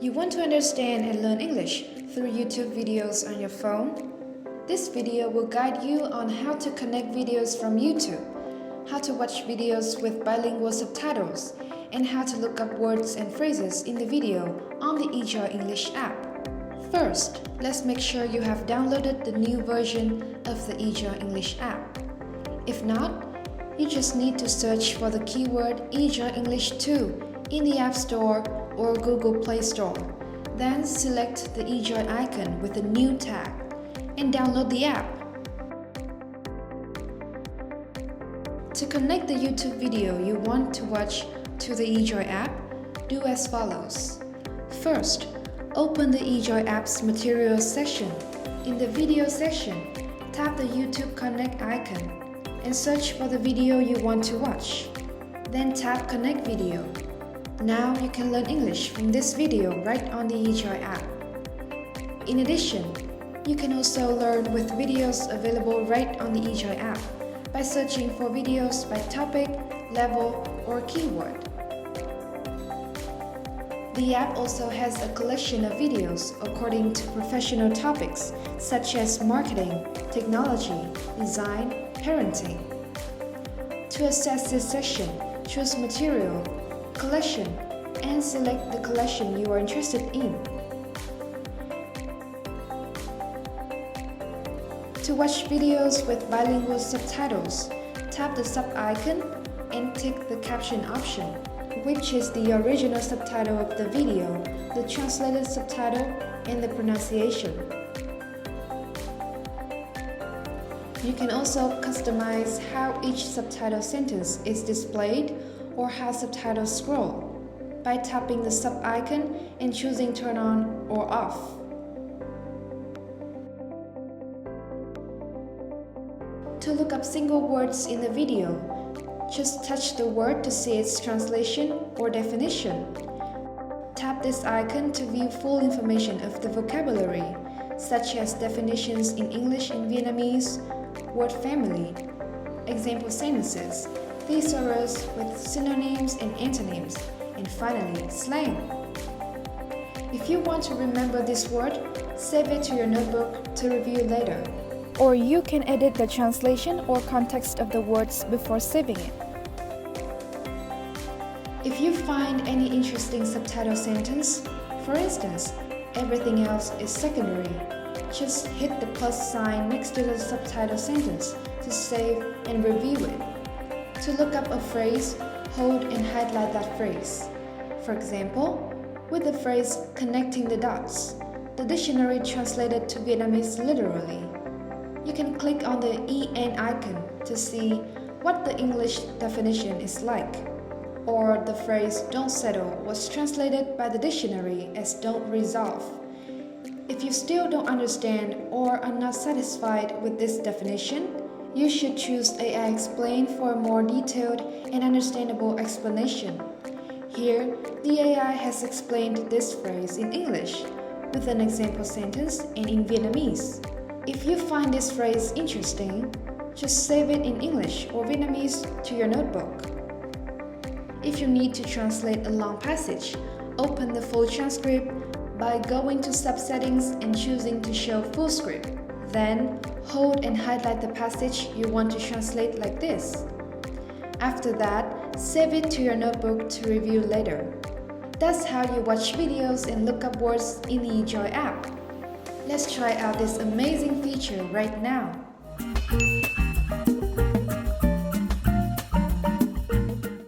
You want to understand and learn English through YouTube videos on your phone? This video will guide you on how to connect videos from YouTube, how to watch videos with bilingual subtitles, and how to look up words and phrases in the video on the eJOY English app. First, let's make sure you have downloaded the new version of the eJOY English app. If not, you just need to search for the keyword eJOY English 2 in the App Store or Google Play Store. Then select the eJOY icon with the new tag and download the app. To connect the YouTube video you want to watch to the eJOY app, do as follows. First, open the eJOY app's Materials section. In the Video section, tap the YouTube Connect icon and search for the video you want to watch. Then tap Connect Video. Now you can learn English from this video right on the eJOY app. In addition, you can also learn with videos available right on the eJOY app by searching for videos by topic, level, or keyword. The app also has a collection of videos according to professional topics such as marketing, technology, design, parenting. To access this section, choose Material, Collection, and select the collection you are interested in. To watch videos with bilingual subtitles, tap the sub icon and tick the caption option, which is the original subtitle of the video, the translated subtitle, and the pronunciation. You can also customize how each subtitle sentence is displayed or how subtitles scroll by tapping the sub icon and choosing turn on or off. To look up single words in the video, just touch the word to see its translation or definition. Tap this icon to view full information of the vocabulary, such as definitions in English and Vietnamese, word family, example sentences, thesaurus with synonyms and antonyms, and finally, slang. If you want to remember this word, save it to your notebook to review later. Or you can edit the translation or context of the words before saving it. If you find any interesting subtitle sentence, for instance, everything else is secondary, just hit the plus sign next to the subtitle sentence to save and review it. To look up a phrase, hold and highlight that phrase. For example, with the phrase connecting the dots, the dictionary translated to Vietnamese literally. You can click on the EN icon to see what the English definition is like. Or the phrase don't settle was translated by the dictionary as don't resolve. If you still don't understand or are not satisfied with this definition, you should choose AI Explain for a more detailed and understandable explanation. Here, the AI has explained this phrase in English with an example sentence and in Vietnamese. If you find this phrase interesting, just save it in English or Vietnamese to your notebook. If you need to translate a long passage, open the full transcript by going to Subsettings and choosing to show full script. Then, hold and highlight the passage you want to translate like this. After that, save it to your notebook to review later. That's how you watch videos and look up words in the eJOY app. Let's try out this amazing feature right now.